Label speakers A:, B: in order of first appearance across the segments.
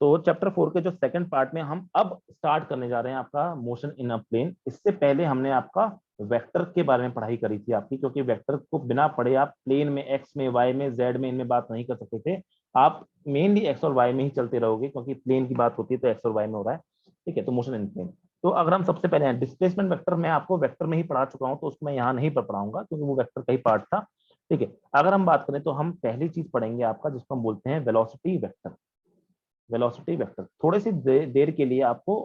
A: तो चैप्टर 4 के जो सेकंड पार्ट में हम अब स्टार्ट करने जा रहे हैं आपका मोशन इन अ प्लेन। इससे पहले हमने आपका वेक्टर के बारे में पढ़ाई करी थी आपकी, क्योंकि वेक्टर को बिना पढ़े आप प्लेन में एक्स में वाई में जेड में इनमें बात नहीं कर सकते थे। आप मेनली एक्स और वाई में ही चलते रहोगे, क्योंकि प्लेन की बात होती है तो एक्स और वाई में हो रहा है। ठीक है, तो मोशन इन प्लेन। तो अगर हम सबसे पहले डिस्प्लेसमेंट वेक्टर, मैं आपको वेक्टर में ही पढ़ा चुका हूं, तो उसको मैं यहाँ नहीं पढ़ाऊंगा क्योंकि वो वेक्टर का ही पार्ट था। ठीक है, अगर हम बात करें तो हम पहली चीज पढ़ेंगे आपका जिसको हम बोलते हैं वेलोसिटी वेक्टर। वेलोसिटी वेक्टर थोड़ी सी देर के लिए आपको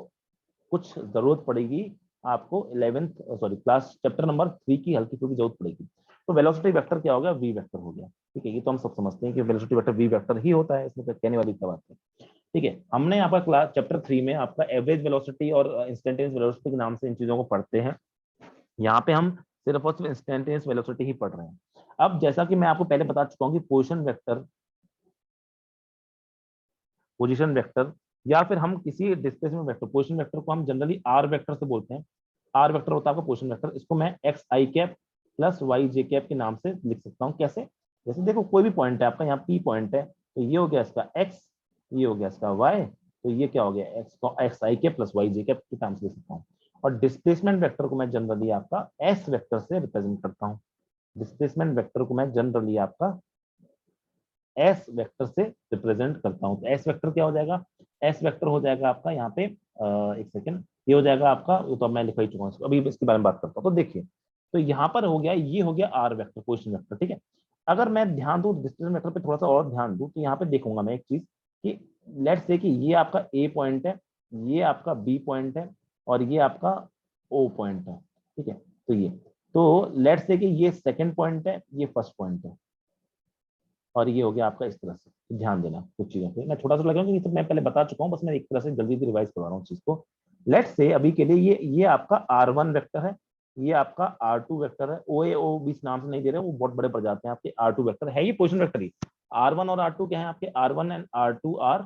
A: कुछ जरूरत पड़ेगी, आपको 11th sorry class chapter number 3 की हल्की फुल्की जरूरत पड़ेगी। तो वेलोसिटी वेक्टर क्या हो गया, वी वेक्टर हो गया। ठीक है, ये तो हम सब समझते हैं कि वेलोसिटी वेक्टर वी वेक्टर ही होता है, इसमें कहने वाली क्या बात है। ठीक है, हमने आपका क्लास चैप्टर 3 में आपका एवरेज वेलोसिटी और इंस्टेंटेनियस वेलोसिटी के नाम से इन चीजों को पढ़ते हैं। यहाँ पे हम सिर्फ और सिर्फ इंस्टेंटेनियस वेलोसिटी ही पढ़ रहे हैं। अब जैसा कि मैं आपको पहले बता चुका हूँ कि पोजीशन वेक्टर या फिर हम किसी डिस्प्लेसमेंट वेक्टर, पोजीशन वेक्टर को हम जनरली आर वेक्टर से बोलते हैं। आर वेक्टर होता है आपका पोजीशन वेक्टर। इसको मैं एक्स आई कैप प्लस वाई जे कैप के नाम से लिख सकता हूँ। कैसे? जैसे देखो कोई भी पॉइंट है आपका, यहाँ पी पॉइंट है, तो ये हो गया इसका एक्स, ये हो गया इसका वाई, तो ये क्या हो गया एक्स को एक्स आई कैप प्लस वाई जे कैप के नाम से लिख सकता हूँ। और डिस्प्लेसमेंट वेक्टर को मैं जनरली आपका एस वेक्टर से रिप्रेजेंट करता हूँ। डिस्प्लेसमेंट वेक्टर को मैं जनरली आपका एस वेक्टर से रिप्रेजेंट करता हूं। तो एस वेक्टर क्या हो जाएगा, एस वेक्टर हो जाएगा आपका यहाँ पे एक सेकेंड, ये हो जाएगा आपका, वो तो मैं लिखा ही चुका हूँ, अभी इसके बारे में बात करता हूँ। तो देखिए, तो यहाँ पर हो गया, ये हो गया आर वेक्टर, पोजिशन वेक्टर। ठीक है, अगर मैं ध्यान दूं डिस्टेंस वेक्टर पे थोड़ा सा और ध्यान दूं, तो यहाँ पे देखूंगा मैं एक चीज कि लेट्स से कि ये आपका ए पॉइंट है, ये आपका बी पॉइंट है, और ये आपका ओ पॉइंट है। ठीक है, तो ये, तो लेट्स से कि ये सेकंड पॉइंट है, ये फर्स्ट पॉइंट है, और ये हो गया आपका इस तरह से। तो ध्यान देना कुछ चीजों पे, मैं थोड़ा सा लगा कि तो मैं पहले बता चुका हूँ, बस मैं एक तरह से जल्दी से रिवाइज करवा रहा हूँ चीज को। लेट्स से अभी के लिए ये आपका R1 वेक्टर है, ये आपका R2 वेक्टर है। ओ ए ओ बीच नाम से नहीं दे रहे, वो बहुत बड़े पड़ जाते हैं आपके। R2 वेक्टर है, ये पोजिशन वेक्टर ही। R1 और R2 क्या है आपके, R1 and R2 are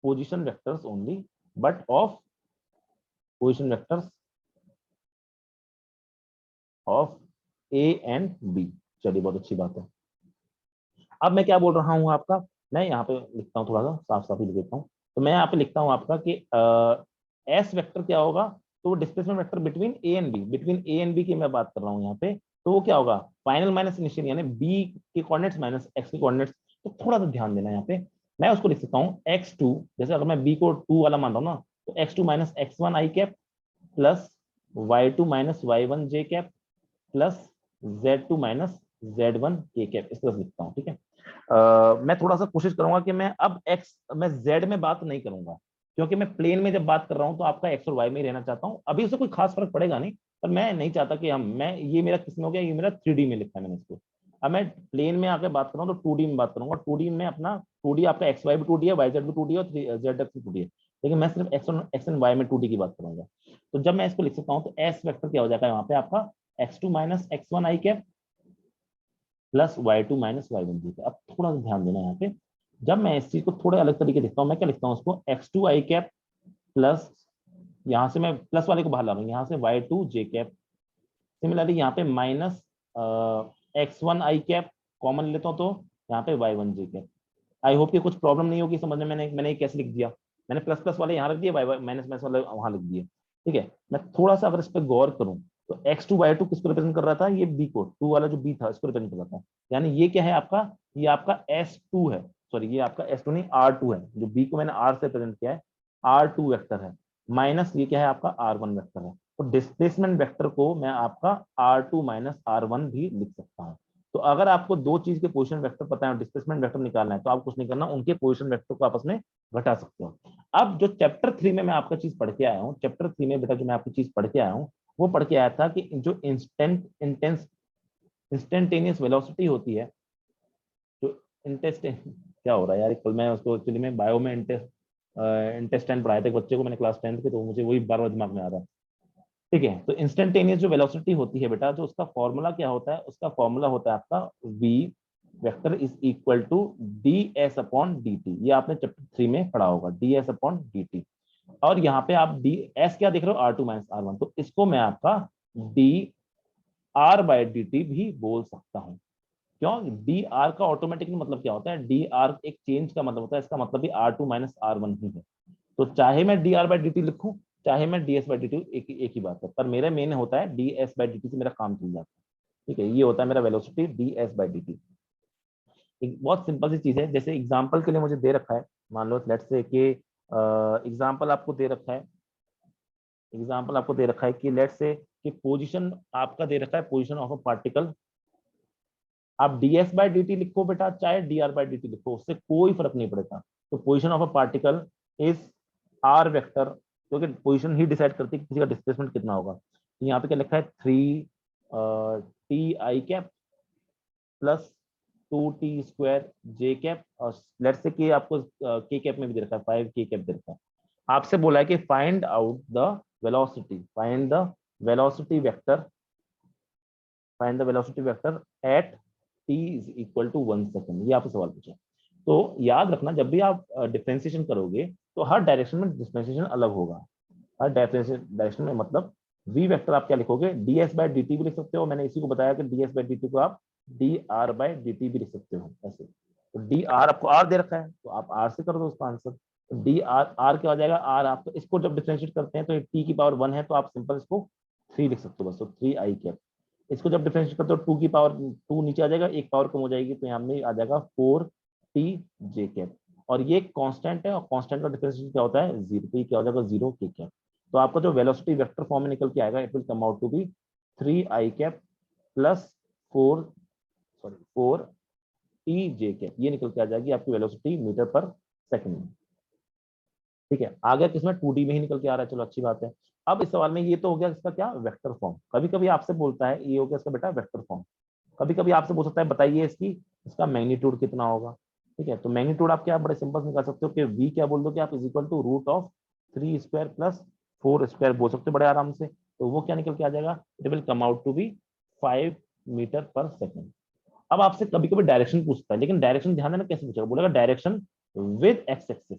A: position vectors only, but of position vectors of A and B. चलिए, बहुत अच्छी बात है। अब मैं क्या बोल रहा हूँ आपका, मैं यहाँ पे लिखता हूँ, थोड़ा सा साफ साफ ही लिख देता हूँ। तो मैं यहाँ पे लिखता हूँ आपका कि एस वेक्टर क्या होगा, तो वो displacement vector between A and B, between A and B की मैं बात कर रहा हूँ यहाँ पे। तो वो क्या होगा, फाइनल माइनस इनिशियल, यानी बी के कोऑर्डिनेट्स माइनस एक्स के कोऑर्डिनेट्स। तो थोड़ा सा ध्यान देना यहाँ पे, मैं उसको लिख सकता हूँ x2, जैसे अगर मैं बी को 2 वाला मान रहा हूँ ना, तो x2 minus x1 i cap plus y2 minus y1 j cap plus z2 minus z1 k cap, इस तरह से लिखता हूँ। ठीक है, मैं थोड़ा सा कोशिश करूंगा कि मैं z में बात नहीं करूंगा, क्योंकि मैं प्लेन में जब बात कर रहा हूं तो आपका x और y में ही रहना चाहता हूं। अभी उससे कोई खास फर्क पड़ेगा नहीं, पर मैं नहीं चाहता कि मैं ये मेरा किस में हो गया, ये मेरा 3D में लिखा है मैंने इसको। अब मैं प्लेन में आकर बात कर रहा हूँ तो 2D में बात करूंगा। 2D में अपना 2D आपका एक्स वाई भी 2D है, वाई जेड भी 2D है, और जेड एक्स भी 2D है, लेकिन मैं सिर्फ एक्स एंड वाई में 2D की बात करूंगा। तो जब मैं इसको लिख सकता हूँ तो एस वेक्टर क्या हो जाएगा यहाँ पे आपका, x2 minus x1 i cap plus y2 minus y1 जी। अब थोड़ा सा ध्यान देना यहाँ पे, जब मैं इस चीज को थोड़े अलग तरीके लिखता हूँ, मैं क्या लिखता हूँ उसको, x2 आई कैप प्लस, यहाँ से मैं प्लस वाले को बाहर ला रहा हूँ, यहाँ से y2 जे कैप। सिमिलरली यहाँ पे minus x1 i cap common लेता हूँ, तो यहाँ पे y1 j cap. I hope कि कुछ प्रॉब्लम नहीं होगी समझने में। मैंने ये कैसे लिख दिया, मैंने प्लस प्लस वाले यहाँ रख दिए, वाई माइनस माइनस वाले वहां लिख दिए। ठीक है, मैं थोड़ा सा अगर इस पर गौर करूँ, तो x2 y2 किसको रिप्रेजेंट कर रहा था, ये b को, 2 वाला जो b था इसको रिप्रेजेंट कर रहा था। यानी ये क्या है आपका, ये आपका s2 है, सॉरी ये आपका s2 नहीं r2 है, जो b को मैंने r से रिप्रेजेंट किया है, r2 वेक्टर है, माइनस ये क्या है आपका r1 वेक्टर है। तो डिस्प्लेसमेंट वेक्टर को मैं आपका r2 माइनस r1 भी लिख सकता हूँ। तो अगर आपको दो चीज के पोजीशन वेक्टर पता है और डिस्प्लेसमेंट वेक्टर निकालना है, तो आप कुछ नहीं करना, उनके पोजीशन वेक्टर को आपस में घटा सकते हो। अब जो चैप्टर 3 में मैं आपका चीज पढ़ के आया हूँ, चैप्टर 3 में बेटा जो मैं आपकी चीज पढ़ के आया हूँ, वो पढ़ के आया था कि जो इंस्टेंटेनियस वेलोसिटी होती है, जो इंटेस्टेन क्या हो रहा है यार, कल मैं उसको एक्चुअली में बायो में इंटेस्टाइन पढ़ाए थे बच्चे को मैंने क्लास 10th के, तो मुझे वही बार बार दिमाग में आ रहा है। ठीक है, तो इंस्टेंटेनियस जो वेलोसिटी होती है बेटा, जो उसका फॉर्मूला क्या होता है, उसका फॉर्मूला होता है आपका v vector is equal to d s upon d t. ये आपने चैप्टर 3 में पढ़ा होगा, d s upon d t. और यहाँ पे आप डी एस क्या देख रहे हो, R two minus are one, तो इसको मैं आपका D are by D T भी बोल सकता हूँ। क्यों? डी आर का ऑटोमेटिकली मतलब क्या होता है? डी आर एक चेंज का मतलब होता है, इसका मतलब भी r two minus are one ही है। तो चाहे मैं d are by D t लिखूं, चाहे मैं d s by D t, एक ही बात है, पर मेरा मेन होता है d s by D t से मेरा काम चल जाता है। ठीक है, ये होता है मेरा velocity D s by D t. एक बहुत सिंपल सी चीज है, जैसे एग्जाम्पल के लिए मुझे दे रखा है, मान लो लेट्स से कि एग्जाम्पल आपको दे रखा है, एग्जाम्पल आपको दे रखा है कि लेट्स से कि पोजीशन आपका दे रखा है, पोजीशन ऑफ अ पार्टिकल। आप ds बाई डी टी लिखो बेटा, चाहे dr बाई डी टी लिखो, उससे कोई फर्क नहीं पड़ेगा। तो position of a particle is R vector, क्योंकि पोजीशन ही डिसाइड करती है कि किसी का डिस्प्लेसमेंट कितना होगा। तो यहाँ पे क्या लिखा है, 3 T I cap plus 2t² J cap, और लेट्स से कि आपको के कैप में भी दे रखा है, 5 के कैप दे रखा है। आपसे बोला है कि find out the velocity, find the velocity vector, find the velocity vector at t is equal to 1 second. ये आपसे सवाल पूछा। तो याद रखना, जब भी आप डिफरेंशिएशन करोगे तो हर डायरेक्शन में डिफरेंशिएशन अलग होगा। हर डायरेक्शन में मतलब v वेक्टर आप क्या लिखोगे, ds बाई डी टी भी लिख सकते हो, मैंने इसी को बताया कि ds बाई डी टी को आप dr बाई डी टी भी लिख सकते हो ऐसे। तो dr आपको r दे रखा है, तो आप r से कर दो उसका आंसर। तो dr r क्या हो जाएगा, r आप तो इसको जब डिफरेंशिएट करते हैं तो t की पावर 1 है, तो आप सिंपल इसको 3 लिख सकते हो बस। तो 3 आई कैप, इसको जब डिफरेंशिएट करते हो 2 की पावर 2 नीचे आ जाएगा, एक पावर कम हो जाएगी, तो यहाँ में आ जाएगा 4 टी जे कैप। और ये कांस्टेंट है, और कांस्टेंट का डिफरेंशिएशन क्या होता है, 0। तो ये क्या हो जाएगा, 0 के कैप। तो आपका जो वेलोसिटी वेक्टर फॉर्म में निकल के आएगा, it will come out to be 3 I cap plus 4 T J cap. ये निकल के आ जाएगी आपकी वेलोसिटी मीटर पर सेकंड में। ठीक है, आ गया किसमें, 2D में ही निकल के आ रहा है, चलो अच्छी बात है। अब इस सवाल में ये तो हो गया इसका क्या, वेक्टर फॉर्म। कभी कभी आपसे बोलता है, ये हो गया इसका बेटा वेक्टर फॉर्म। कभी कभी आपसे पूछ सकता है, बताइए इसकी इसका मैग्नीट्यूड कितना होगा। ठीक है, तो मैग्नीट्यूड आप क्या बड़े सिंपल निकाल सकते हो कि v क्या बोल दो कि आप is equal to root of 3 square plus 4 square बोल सकते हो बड़े आराम से। तो वो क्या निकल के आ जाएगा, it will come out to be 5 metre per second. अब आपसे कभी कभी डायरेक्शन पूछता है, लेकिन डायरेक्शन ध्यान देना कैसे पूछेगा, बोलेगा डायरेक्शन विद एक्स एक्सिस।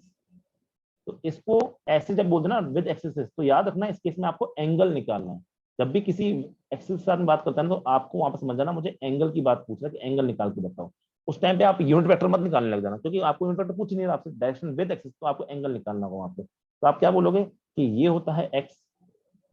A: तो इसको ऐसे जब बोलते ना विद एक्सिस, तो याद रखना इस केस में आपको एंगल निकालना है। जब भी किसी एक्सिस के साथ में बात करता है तो आपको वहां पर समझ जाना मुझे एंगल की बात पूछ रहा है कि एंगल निकाल के बताओ। उस टाइम पे आप यूनिट वेक्टर मत निकालने लग जाना, क्योंकि आपको यूनिट वेक्टर पूछ ही नहीं रहा आपसे, डायरेक्शन विद एक्सिस, तो आपको एंगल निकालना होगा वहां पे। तो आप क्या बोलोगे कि ये होता है एक्स,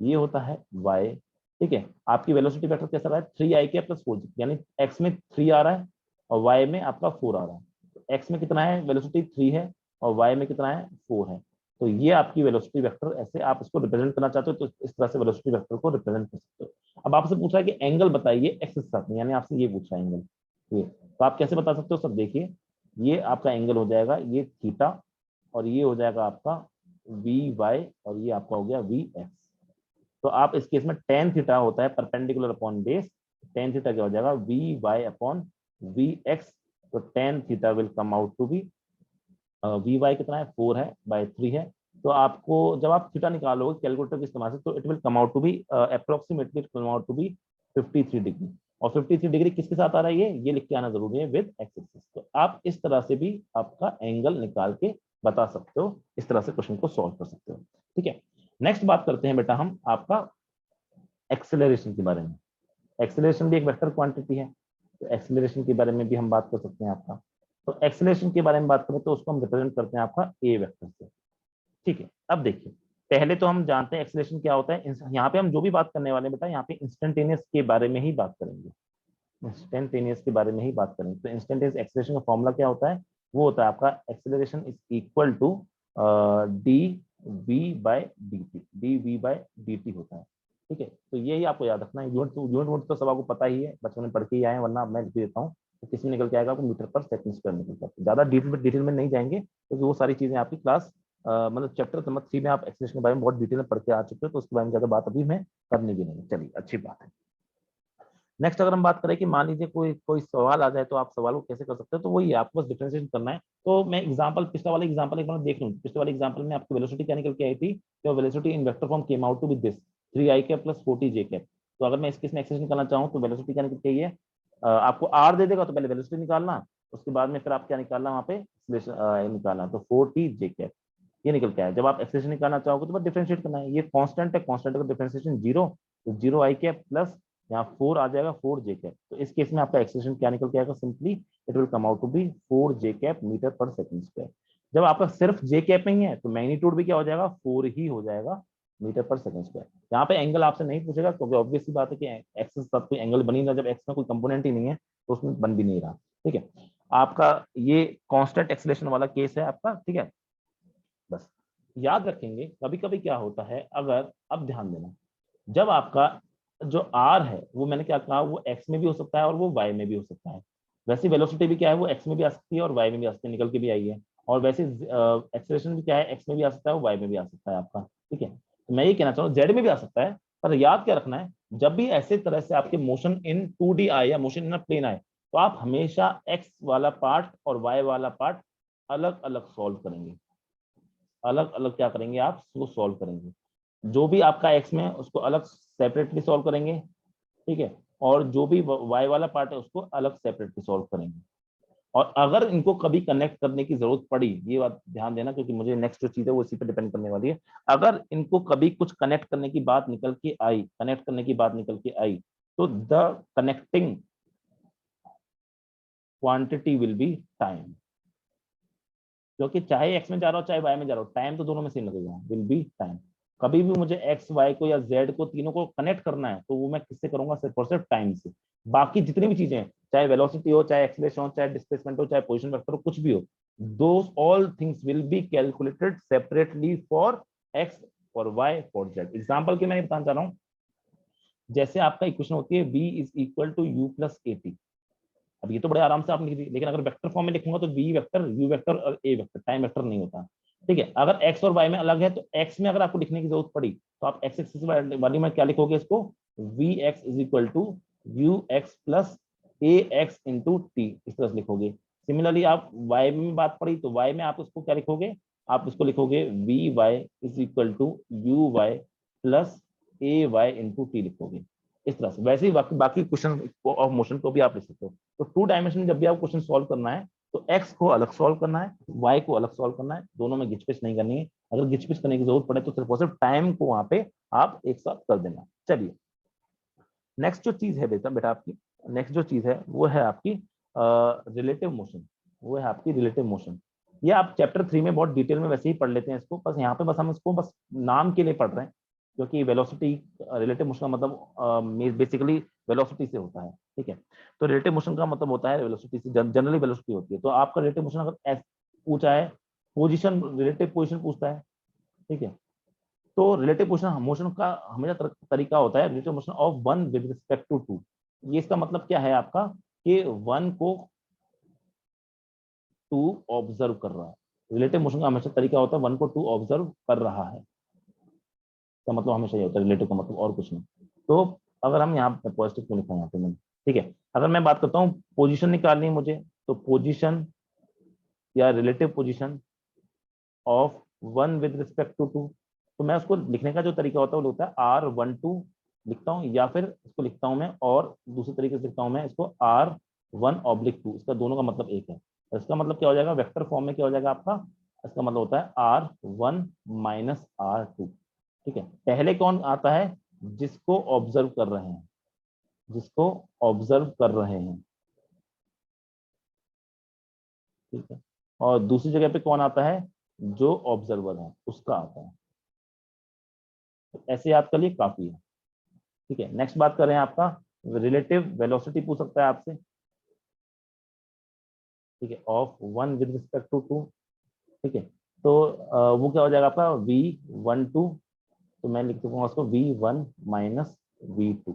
A: ये होता है वाई। ठीक है, आपकी वेलोसिटी वेक्टर कैसा रहा है, 3 आई के प्लस 4, यानी एक्स में 3 आ रहा है और वाई में आपका 4 आ रहा है। तो एक्स में कितना है, वेलोसिटी 3 है, और वाई में कितना है, 4 है। तो ये आपकी वेलोसिटी वेक्टर, ऐसे आप इसको रिप्रेजेंट करना चाहते हो तो इस तरह से वेलोसिटी वेक्टर को रिप्रेजेंट कर सकते हो। अब आपसे पूछा है कि एंगल बताइए एक्स के साथ में, यानी आपसे ये पूछा है एंगल, ये तो आप कैसे बता सकते हो सब, देखिए ये आपका एंगल हो जाएगा ये थीटा, और ये हो जाएगा आपका वी वाई, और ये आपका हो गया वी एक्स। तो आप इस केस में टेन थीटा होता है perpendicular upon base, tan theta क्या हो जाएगा, v y upon v x. तो tan theta will come out to be, v y कितना है, 4 है बाय 3 है। तो आपको जब आप थीटा निकालोगे कैलकुलेटर के इस्तेमाल से, तो it will come out to be approximately come out to be 53 degree. और 53 डिग्री किसके साथ आ रहा है, ये लिख के आना जरूरी है, विद एक्स एक्सिस। तो आप इस तरह से भी आपका एंगल निकाल के बता सकते हो, इस तरह से क्वेश्चन को सॉल्व कर सकते हो। ठीक है, नेक्स्ट बात करते हैं बेटा हम आपका एक्सेलरेशन के बारे में। एक्सेलरेशन भी एक वेक्टर क्वांटिटी है, तो एक्सेलरेशन के बारे में भी हम बात कर सकते हैं आपका। तो एक्सेलरेशन के बारे में बात करें तो उसको हम रिप्रेजेंट करते हैं आपका ए वेक्टर से। ठीक है, अब देखिए पहले तो हम जानते हैं एक्सेलरेशन क्या होता है। यहाँ पे हम जो भी बात करने वाले हैं बेटा, यहाँ पे इंस्टेंटेनियस के बारे में ही बात करेंगे, इंस्टेंटेनियस के बारे में ही बात करेंगे। तो इंस्टेंटेनियस एक्सेलरेशन का फॉर्मूला क्या होता है, वो होता है आपका acceleration is equal to D V by D T, D V by D T होता है। ठीक है, तो यही आपको याद रखना है। यूनिट तो सब आपको पता ही है, बचपन में पढ़ के ही आए, वरना मैं लिख देता हूँ। तो किस में निकल के आएगा, आपको मीटर पर सेकंड स्क्वायर निकल के आएगा। ज्यादा डिटेल में नहीं जाएंगे, क्योंकि वो सारी चीजें आपकी क्लास मतलब चैप्टर नंबर 3 में आप एक्सेलरेशन के बारे में बहुत डिटेल में पढ़ के आ चुके हो, तो उसके बारे में ज्यादा बात अभी मैं करनी भी नहीं। चलिए अच्छी बात है। नेक्स्ट अगर हम बात करें कि मान लीजिए कोई कोई सवाल आ जाए, तो आप सवाल को कैसे कर सकते हो, तो वही है, आपको बस डिफरेंशिएशन करना है। तो मैं एग्जांपल, पिछला वाला एग्जांपल एक बार देख लूं। पिछले वाले एग्जांपल में आपकी वेलोसिटी क्या निकल के आई थी, तो velocity in vector form came out to be this 3 I cap plus 40 J cap. तो अगर मैं इस केस में एक्सेस निकालना चाहूँ तो वेलोसिटी क्या निकल के आई है, आपको आर दे देगा, तो पहले वेलोसिटी निकालना, उसके बाद में फिर आप क्या निकालना वहाँ पे निकालना, तो 40 जे कैप ये निकल के आया। जब आप एक्सेलेरेशन निकालना चाहोगे तो बस डिफरेंशिएट करना है, ये कांस्टेंट है, कांस्टेंट का डिफरेंशिएशन 0, तो 0 आई कैप प्लस यहाँ 4 आ जाएगा 4 जे कैप। तो इस केस में आपका एक्सेलरेशन क्या निकल के आएगा, simply it will come out to be 4 J cap metre per second square. जब आपका सिर्फ जे कैप नहीं है तो मैग्नीट्यूड भी क्या हो जाएगा, 4 ही हो जाएगा मीटर पर सेकंड स्क्वायर। यहाँ पे एंगल आपसे नहीं पूछेगा क्योंकि ऑब्वियस सी बात है कि एक्स के साथ कोई एंगल बन ही नहीं रहा, जब एक्स में कोई कंपोनेंट ही नहीं है तो उसमें बन भी नहीं रहा। ठीक है, आपका ये कांस्टेंट एक्सेलरेशन वाला केस है आपका। ठीक है, बस याद रखेंगे कभी कभी क्या होता है, अगर अब ध्यान देना, जब आपका जो आर है वो मैंने क्या कहा, वो एक्स में भी हो सकता है और वो वाई में भी हो सकता है। वैसे वेलोसिटी भी क्या है, वो एक्स में भी आ सकती है और वाई में भी आ सकती है, निकल के भी आई है। और वैसे एक्सेलरेशन भी क्या है, एक्स में भी आ सकता है और वाई में भी आ सकता है आपका। ठीक है, तो मैं ये कहना चाहूँ जेड में भी आ सकता है। पर याद क्या रखना है, जब भी ऐसे तरह से आपके मोशन इन 2D आए या मोशन इन प्लेन आए, तो आप हमेशा एक्स वाला पार्ट और वाई वाला पार्ट अलग अलग सॉल्व करेंगे। अलग अलग क्या करेंगे, आप उसको सॉल्व करेंगे। जो भी आपका एक्स में है उसको अलग सेपरेटली सॉल्व करेंगे। ठीक है, और जो भी वाई वाला पार्ट है उसको अलग सेपरेटली सॉल्व करेंगे। और अगर इनको कभी कनेक्ट करने की जरूरत पड़ी, ये बात ध्यान देना क्योंकि मुझे नेक्स्ट जो चीज है वो इसी पे डिपेंड करने वाली है। अगर इनको कभी कुछ कनेक्ट करने की बात निकल के आई, कनेक्ट करने की बात निकल के आई, तो the connecting quantity will be time. क्योंकि चाहे एक्स में जा रहा हो चाहे वाई में जा रहा हो, टाइम तो दोनों में सेम लगेगा, विल बी टाइम। कभी भी मुझे एक्स वाई को या जेड को तीनों को कनेक्ट करना है तो वो मैं किससे करूंगा, सिर्फ और सिर्फ टाइम से। बाकी जितनी भी चीजें हैं, चाहे वेलोसिटी हो, चाहे एक्सीलरेशन हो, चाहे डिस्प्लेसमेंट हो, चाहे पोजीशन वेक्टर हो, कुछ भी हो, those all things will be calculated separately for X, for Y, for Z. Example के मैं बताना चाह रहा हूँ, जैसे आपका इक्वेशन होती है v is equal to U plus A T. अब ये तो बड़े आराम से आप लिख दी, लेकिन अगर वेक्टर फॉर्म में लिखूंगा तो बी वेक्टर, यू वेक्टर और ए वेक्टर, टाइम वेक्टर नहीं होता। ठीक है, अगर एक्स और वाई में अलग है तो एक्स में अगर आपको लिखने की जरूरत पड़ी तो आप एक्स एक्सिस वाली में क्या लिखोगे, इसको V X is equal to U X plus A X into T, इस तरह से लिखोगे। सिमिलरली आप वाई में बात पड़ी तो वाई में आप उसको क्या लिखोगे, आप उसको लिखोगे V Y is equal to you Y plus A Y into T लिखोगे, इस तरह से। वैसे ही बाकी बाकी क्वेश्चन ऑफ मोशन को भी आप लिख सकते हो। तो 2 डायमेंशन जब भी आप क्वेश्चन सॉल्व करना है तो एक्स को अलग सॉल्व करना है, वाई को अलग सॉल्व करना है, दोनों में गिचपिच नहीं करनी है। अगर गिचपिच करने की जरूरत पड़े तो सिर्फ और सिर्फ टाइम को वहां पे आप एक साथ कर देना। चलिए, नेक्स्ट जो चीज है बेटा बेटा आपकी, नेक्स्ट जो चीज है वो है आपकी रिलेटिव मोशन। वो है आपकी रिलेटिव मोशन। ये आप चैप्टर 3 में बहुत डिटेल में वैसे ही पढ़ लेते हैं इसको, बस यहाँ पे बस हम इसको बस नाम के लिए पढ़ रहे हैं। क्योंकि वेलोसिटी, रिलेटिव मोशन का मतलब बेसिकली वेलोसिटी से होता है। ठीक है, तो रिलेटिव मोशन का मतलब होता है वेलोसिटी से, जनरली वेलोसिटी होती है। तो आपका रिलेटिव मोशन अगर पूछा है, पोजीशन, रिलेटिव पोजीशन पूछता है। ठीक है, तो रिलेटिव मोशन मोशन का हमेशा तरीका होता है relative motion of one with respect to two. ये इसका मतलब क्या है आपका, कि वन को टू ऑब्जर्व कर रहा है। रिलेटिव मोशन का हमेशा तरीका होता है वन को टू ऑब्जर्व कर रहा है, इसका मतलब हमेशा ये होता है रिलेटिव का मतलब, और कुछ नहीं। तो अगर हम यहाँ पे पॉजिटिव क्यों लिखा है यहाँ पे मैंने, ठीक है, अगर मैं बात करता हूँ पोजीशन निकालनी है मुझे, तो पोजीशन या relative position of one with respect to two, तो मैं उसको लिखने का जो तरीका होता है वो होता है R12 लिखता हूँ, या फिर इसको लिखता हूँ मैं और दूसरे तरीके से लिखता हूँ मैं इसको R1/2। इसका दोनों का मतलब एक है। और इसका मतलब क्या हो जाएगा, वेक्टर फॉर्म में क्या हो जाएगा आपका, इसका मतलब होता है R1 माइनस R2। ठीक है, पहले कौन आता है, जिसको ऑब्जर्व कर रहे हैं, जिसको ऑब्जर्व कर रहे हैं। ठीक है, और दूसरी जगह पे कौन आता है, जो ऑब्जर्वर है उसका आता है। तो ऐसे याद कर लिए, काफी है। ठीक है, नेक्स्ट बात करें आपका रिलेटिव वेलोसिटी पूछ सकता है आपसे। ठीक है, of one with respect to two. ठीक है, तो वो क्या हो जाएगा आपका V12, तो मैं लिख दूंगा उसको V1 माइनस V2।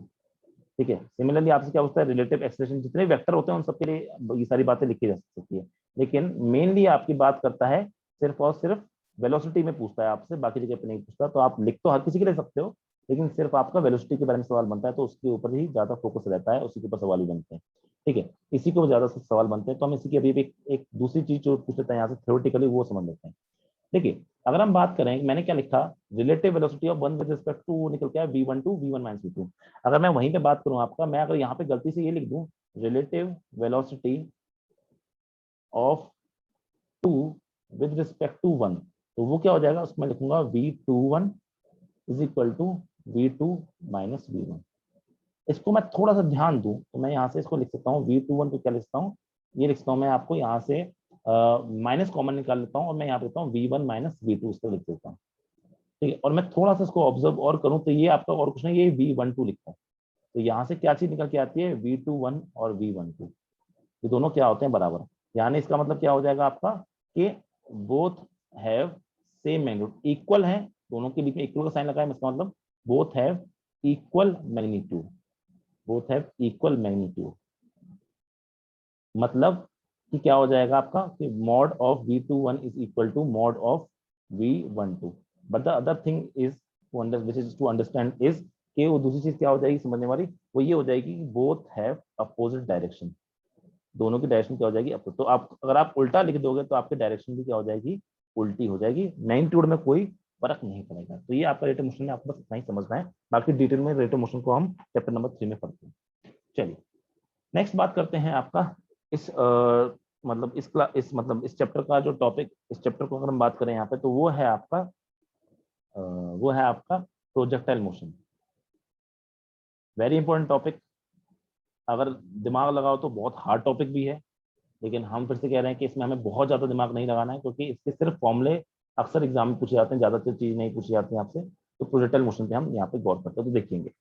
A: ठीक है, सिमिलरली आपसे क्या होता है, रिलेटिव एक्सप्रेशन जितने वेक्टर होते हैं उन सबके लिए ये सारी बातें लिखी जा सकती है। लेकिन मेनली आपकी बात करता है सिर्फ और सिर्फ वेलोसिटी में पूछता है आपसे, बाकी जगह पे नहीं पूछता। तो आप लिख तो हर किसी के ले सकते हो, लेकिन सिर्फ आपका वेलोसिटी के बारे में सवाल बनता है तो उसके ऊपर ही ज्यादा फोकस रहता है, उसी के ऊपर सवाल ही बनते हैं। ठीक है, इसी को ज्यादा सवाल बनते हैं। तो हम इसी की अभी एक दूसरी चीज जो पूछ लेते हैं यहाँ से थ्योरेटिकली, वो समझ लेते हैं। देखिए, अगर हम बात करें, मैंने क्या लिखा, relative velocity of one with respect to, वो निकल के आया V12 V1 माइनस V2। अगर मैं वहीं पे बात करूं आपका, मैं अगर यहाँ पे गलती से ये लिख दूं relative velocity of two with respect to one, तो वो क्या हो जाएगा, उसमें लिखूंगा V21 is equal to V2 minus V1। इसको मैं थोड़ा सा ध्यान दूं तो मैं यहाँ से इसको लिख सकता हूँ v21 को क्या लिखता हूँ, ये लिखता हूँ मैं आपको यहाँ से माइनस कॉमन निकाल लेता हूँ और मैं यहाँ पे लिखता हूँ v1 माइनस v2 इसको लिख देता हूँ। ठीक है, और मैं थोड़ा सा इसको ऑब्जर्व और करूँ तो ये आपका और कुछ नहीं, ये v12 लिखता है। तो यहाँ से क्या चीज निकल के आती है, v21 और v12, ये दोनों क्या होते हैं, बराबर। यानी इसका मतलब क्या हो जाएगा आपका कि both have same magnitude, equal है, दोनों के बीच में इक्वल का साइन लगा है, इसका मतलब both have equal magnitude, both have equal magnitude. मतलब कि क्या हो जाएगा आपका कि mod of v21 is equal to mod of v12। But the other thing is which is to understand is कि वो दूसरी चीज क्या हो जाएगी समझने वाली, वो ये हो जाएगी कि बोथ हैव अपोजिट डायरेक्शन, दोनों की डायरेक्शन क्या हो जाएगी अपोजिट। तो आप अगर आप उल्टा लिख दोगे तो आपकी डायरेक्शन भी क्या हो जाएगी, उल्टी हो जाएगी, मैग्नीट्यूड में कोई फर्क नहीं पड़ेगा। तो ये आपका रेट ऑफ मोशन है, आपको बस इतना ही समझना है, बाकी डिटेल में रेट ऑफ मोशन को हम चैप्टर नंबर 3 में पढ़ते हैं। चलिए नेक्स्ट बात करते हैं आपका इस मतलब इस चैप्टर का जो टॉपिक, इस चैप्टर को अगर हम बात करें यहाँ पे तो वो है आपका projectile motion. Very important topic, अगर दिमाग लगाओ तो बहुत हार्ड टॉपिक भी है, लेकिन हम फिर से कह रहे हैं कि इसमें हमें बहुत ज्यादा दिमाग नहीं लगाना है, क्योंकि इसके सिर्फ फॉर्मूले अक्सर एग्जाम में पूछे जाते हैं, ज्यादातर चीज नहीं पूछी जाती है आपसे। तो प्रोजेक्टाइल मोशन पे हम यहाँ पे गौर करते हैं, तो देखेंगे।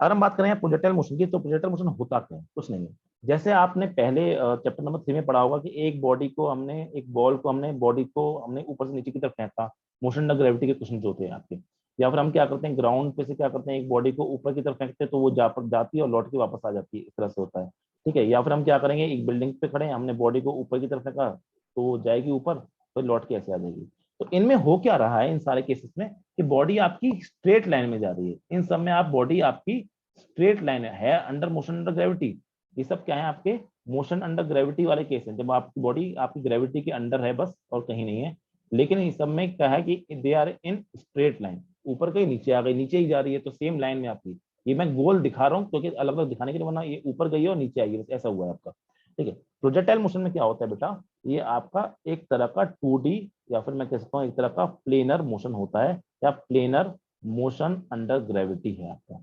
A: अगर हम बात करें प्रोजेक्टाइल मोशन की, तो प्रोजेक्टाइल मोशन होता क्या है, कुछ नहीं है। जैसे आपने पहले चैप्टर नंबर 3 में पढ़ा होगा कि एक बॉडी को हमने, एक बॉल को हमने, बॉडी को हमने ऊपर से नीचे की तरफ फेंका, मोशन अंडर ग्रेविटी के क्वेश्चन जो होते हैं आपके। या फिर हम क्या करते हैं, ग्राउंड पे से क्या करते हैं, एक बॉडी को ऊपर की तरफ फेंकते हैं तो वो जाती है और लौट के वापस आ जाती है, इस तरह से होता है। ठीक है, या फिर हम क्या करेंगे, एक बिल्डिंग पे खड़े हैं, हमने बॉडी को ऊपर की तरफ फेंका तो वो जाएगी ऊपर, फिर लौट के ऐसे आ जाएगी। तो इनमें हो क्या रहा है इन सारे केसेस में कि बॉडी आपकी स्ट्रेट लाइन में जा रही है, इन सब में आप बॉडी आपकी स्ट्रेट लाइन है अंडर मोशन अंडर ग्रेविटी। ये सब क्या है, आपके मोशन अंडर ग्रेविटी वाले केस हैं, जब आपकी बॉडी आपकी ग्रेविटी के अंडर है बस और कहीं नहीं है। लेकिन इस सब में क्या है कि they are in straight line, ऊपर कहीं नीचे आ गई, नीचे ही जा रही है तो सेम लाइन में आपकी। ये मैं गोल दिखा रहा हूँ क्योंकि अलग अलग दिखाने के लिए, वरना ये ऊपर गई है और नीचे आई है, बस ऐसा हुआ है आपका। ठीक है, प्रोजेक्टाइल मोशन में क्या होता है बेटा, ये आपका एक तरह का 2D या फिर मैं कह सकता हूँ एक तरह का प्लेनर मोशन होता है, या प्लेनर मोशन अंडर ग्रेविटी है आपका।